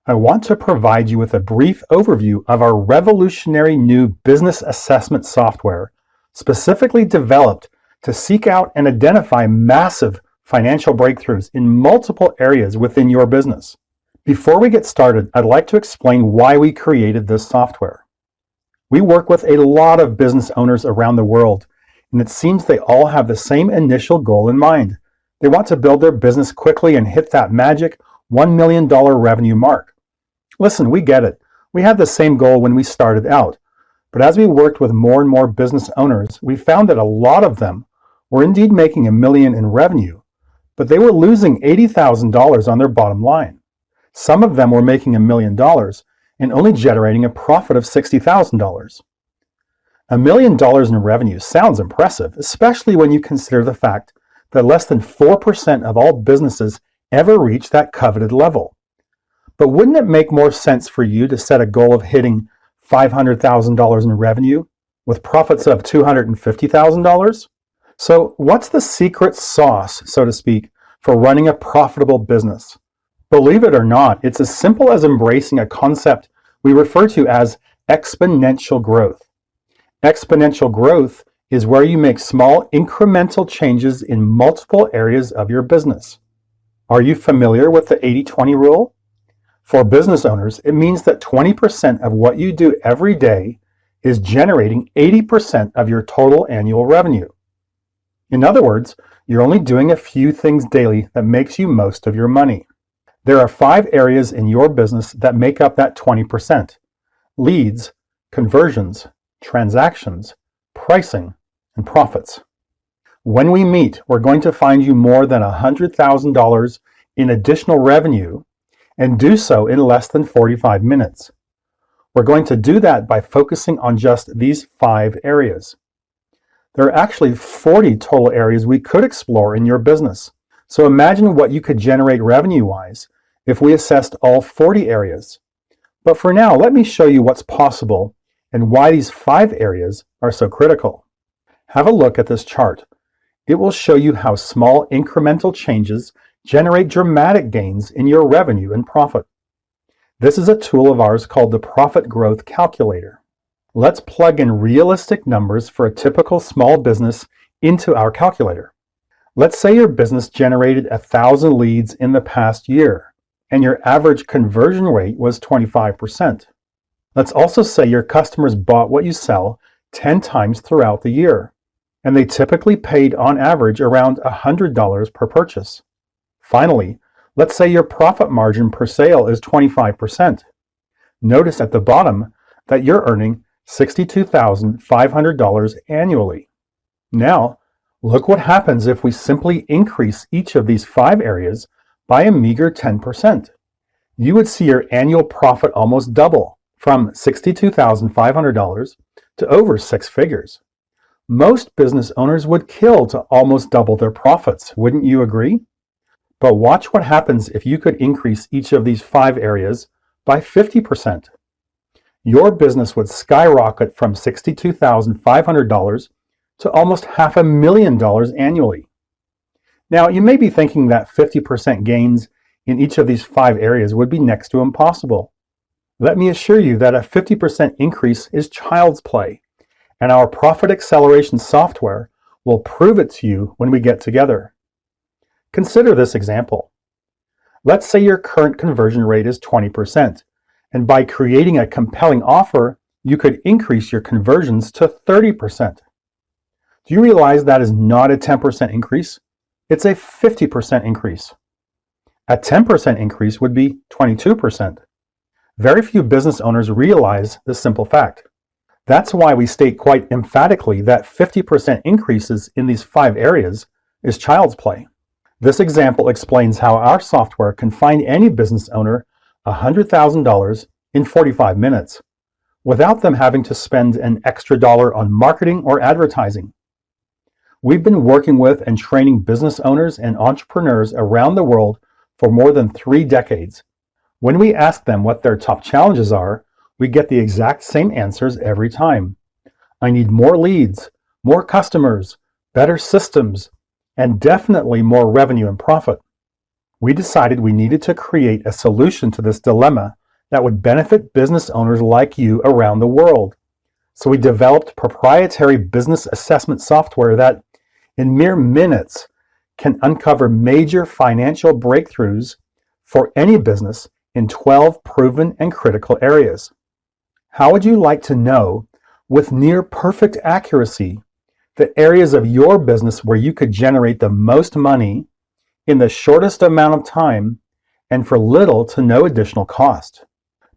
I want to provide you with a brief overview of our revolutionary new business assessment software, specifically developed to seek out and identify massive financial breakthroughs in multiple areas within your business. Before we get started, I'd like to explain why we created this software. We work with a lot of business owners around the world, and it seems they all have the same initial goal in mind. They want to build their business quickly and hit that magic $1 million revenue mark. Listen, we get it. We had the same goal when we started out. But as we worked with more and more business owners, we found that a lot of them were indeed making $1 million in revenue, but they were losing $80,000 on their bottom line. Some of them were making $1 million and only generating a profit of $60,000. $1 million in revenue sounds impressive, especially when you consider the fact that less than 4% of all businesses ever reach that coveted level. But wouldn't it make more sense for you to set a goal of hitting $500,000 in revenue with profits of $250,000? So what's the secret sauce, so to speak, for running a profitable business? Believe it or not, it's as simple as embracing a concept we refer to as exponential growth. Exponential growth is where you make small incremental changes in multiple areas of your business. Are you familiar with the 80-20 rule? For business owners, it means that 20% of what you do every day is generating 80% of your total annual revenue. In other words, you're only doing a few things daily that makes you most of your money. There are 5 areas in your business that make up that 20%: leads, conversions, transactions, pricing, and profits. When we meet, we're going to find you more than $100,000 in additional revenue and do so in less than 45 minutes. We're going to do that by focusing on just these 5 areas. There are actually 40 total areas we could explore in your business. So imagine what you could generate revenue-wise if we assessed all 40 areas. But for now, let me show you what's possible and why these 5 areas are so critical. Have a look at this chart. It will show you how small incremental changes generate dramatic gains in your revenue and profit. This is a tool of ours called the Profit Growth Calculator. Let's plug in realistic numbers for a typical small business into our calculator. Let's say your business generated 1,000 leads in the past year, and your average conversion rate was 25%. Let's also say your customers bought what you sell 10 times throughout the year, and they typically paid on average around $100 per purchase. Finally, let's say your profit margin per sale is 25%. Notice at the bottom that you're earning $62,500 annually. Now, look what happens if we simply increase each of these 5 areas by a meager 10%. You would see your annual profit almost double, from $62,500 to over 6 figures. Most business owners would kill to almost double their profits, wouldn't you agree? But watch what happens if you could increase each of these 5 areas by 50%. Your business would skyrocket from $62,500 to almost $500,000 annually. Now, you may be thinking that 50% gains in each of these 5 areas would be next to impossible. Let me assure you that a 50% increase is child's play, and our Profit Acceleration software will prove it to you when we get together. Consider this example. Let's say your current conversion rate is 20%, and by creating a compelling offer, you could increase your conversions to 30%. Do you realize that is not a 10% increase? It's a 50% increase. A 10% increase would be 22%. Very few business owners realize this simple fact. That's why we state quite emphatically that 50% increases in these 5 areas is child's play. This example explains how our software can find any business owner $100,000 in 45 minutes without them having to spend an extra dollar on marketing or advertising. We've been working with and training business owners and entrepreneurs around the world for more than 3 decades. When we ask them what their top challenges are, we get the exact same answers every time. I need more leads, more customers, better systems, and definitely more revenue and profit. We decided we needed to create a solution to this dilemma that would benefit business owners like you around the world. So we developed proprietary business assessment software that, in mere minutes, can uncover major financial breakthroughs for any business in 12 proven and critical areas. How would you like to know, with near perfect accuracy, the areas of your business where you could generate the most money in the shortest amount of time and for little to no additional cost?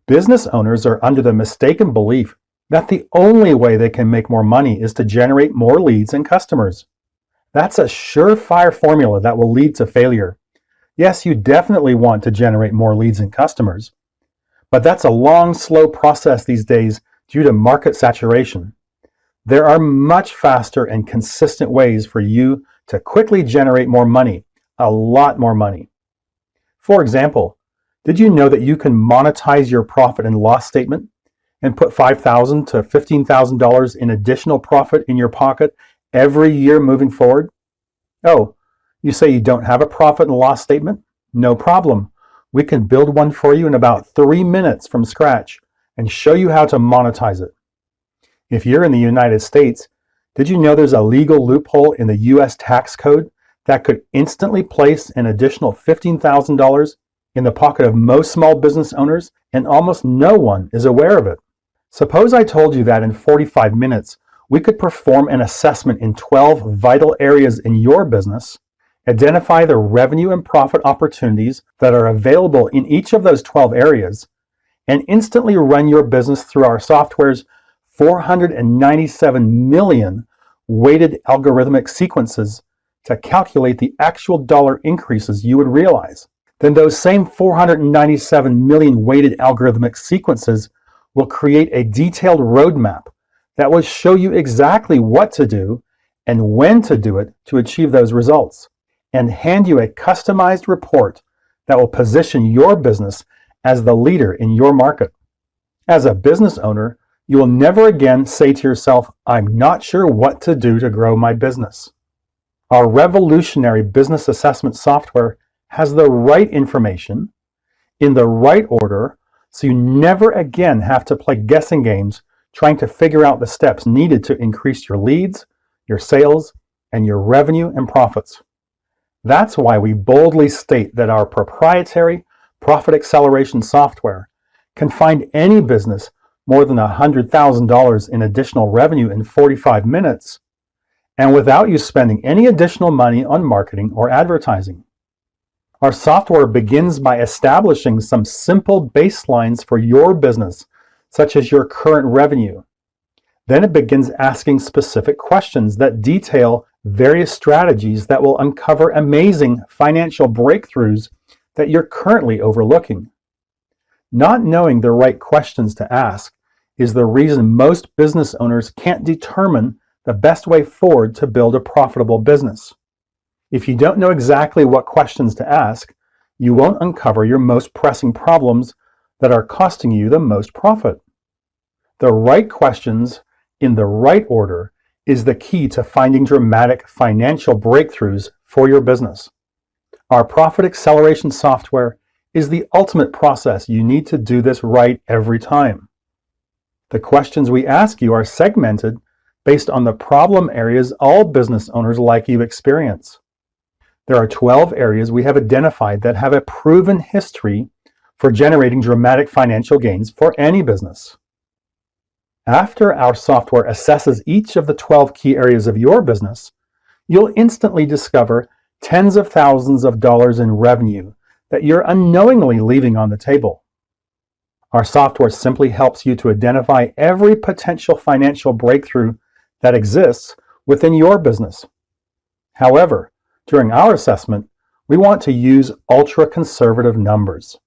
Business owners are under the mistaken belief that the only way they can make more money is to generate more leads and customers. That's a surefire formula that will lead to failure. Yes, you definitely want to generate more leads and customers, but that's a long, slow process these days due to market saturation. There are much faster and consistent ways for you to quickly generate more money, a lot more money. For example, did you know that you can monetize your profit and loss statement and put $5,000 to $15,000 in additional profit in your pocket every year moving forward? Oh, you say you don't have a profit and loss statement? No problem. We can build one for you in about 3 minutes from scratch and show you how to monetize it. If you're in the United States, did you know there's a legal loophole in the US tax code that could instantly place an additional $15,000 in the pocket of most small business owners, and almost no one is aware of it? Suppose I told you that in 45 minutes, we could perform an assessment in 12 vital areas in your business, identify the revenue and profit opportunities that are available in each of those 12 areas, and instantly run your business through our software's 497 million weighted algorithmic sequences to calculate the actual dollar increases you would realize. Then those same 497 million weighted algorithmic sequences will create a detailed roadmap that will show you exactly what to do and when to do it to achieve those results, and hand you a customized report that will position your business as the leader in your market. As a business owner, you will never again say to yourself, "I'm not sure what to do to grow my business." Our revolutionary business assessment software has the right information in the right order, so you never again have to play guessing games trying to figure out the steps needed to increase your leads, your sales, and your revenue and profits. That's why we boldly state that our proprietary Profit Acceleration software can find any business more than $100,000 in additional revenue in 45 minutes, and without you spending any additional money on marketing or advertising. Our software begins by establishing some simple baselines for your business, such as your current revenue. Then it begins asking specific questions that detail various strategies that will uncover amazing financial breakthroughs that you're currently overlooking. Not knowing the right questions to ask is the reason most business owners can't determine the best way forward to build a profitable business. If you don't know exactly what questions to ask, you won't uncover your most pressing problems that are costing you the most profit. The right questions in the right order is the key to finding dramatic financial breakthroughs for your business. Our Profit Acceleration software is the ultimate process. You need to do this right every time. The questions we ask you are segmented based on the problem areas all business owners like you experience. There are 12 areas we have identified that have a proven history for generating dramatic financial gains for any business. After our software assesses each of the 12 key areas of your business, you'll instantly discover tens of thousands of dollars in revenue that you're unknowingly leaving on the table. Our software simply helps you to identify every potential financial breakthrough that exists within your business. However, during our assessment, we want to use ultra-conservative numbers.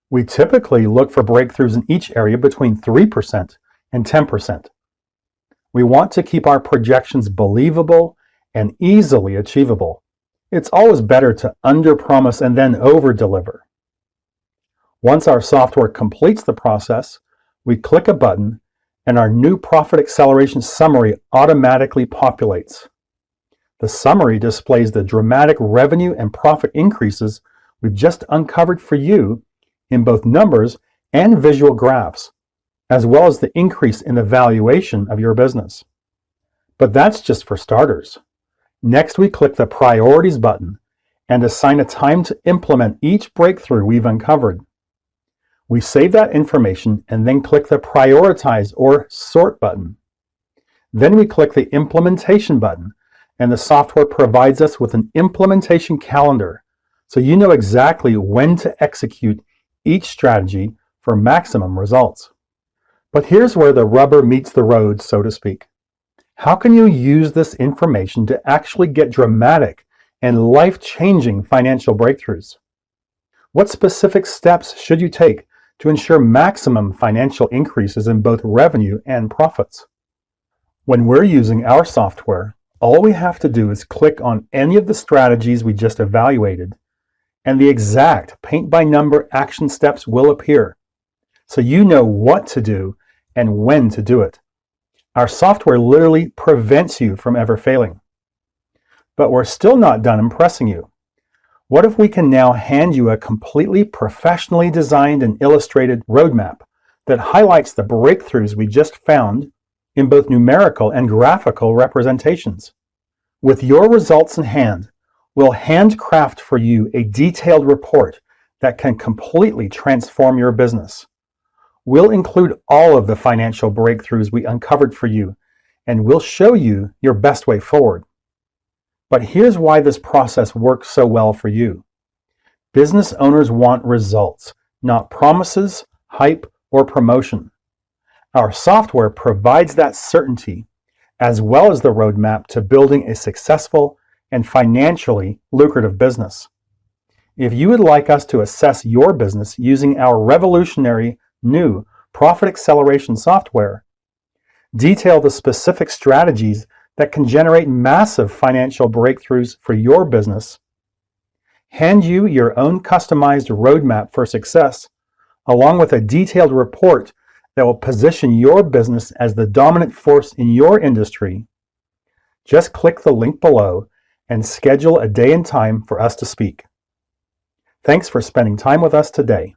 We typically look for breakthroughs in each area between 3% and 10%. We want to keep our projections believable and easily achievable. It's always better to under-promise and then over-deliver. Once our software completes the process, we click a button and our new Profit Acceleration summary automatically populates. The summary displays the dramatic revenue and profit increases we've just uncovered for you in both numbers and visual graphs, as well as the increase in the valuation of your business. But that's just for starters. Next, we click the Priorities button and assign a time to implement each breakthrough we've uncovered. We save that information and then click the Prioritize or Sort button. Then we click the Implementation button, and the software provides us with an implementation calendar, so you know exactly when to execute each strategy for maximum results. But here's where the rubber meets the road, so to speak. How can you use this information to actually get dramatic and life-changing financial breakthroughs? What specific steps should you take to ensure maximum financial increases in both revenue and profits? When we're using our software, all we have to do is click on any of the strategies we just evaluated, and the exact paint-by-number action steps will appear, so you know what to do and when to do it. Our software literally prevents you from ever failing. But we're still not done impressing you. What if we can now hand you a completely professionally designed and illustrated roadmap that highlights the breakthroughs we just found in both numerical and graphical representations? With your results in hand, we'll handcraft for you a detailed report that can completely transform your business. We'll include all of the financial breakthroughs we uncovered for you, and we'll show you your best way forward. But here's why this process works so well for you. Business owners want results, not promises, hype, or promotion. Our software provides that certainty, as well as the roadmap to building a successful and financially lucrative business. If you would like us to assess your business using our revolutionary new Profit Acceleration software, detail the specific strategies that can generate massive financial breakthroughs for your business, hand you your own customized roadmap for success, along with a detailed report that will position your business as the dominant force in your industry, just click the link below and schedule a day and time for us to speak. Thanks for spending time with us today.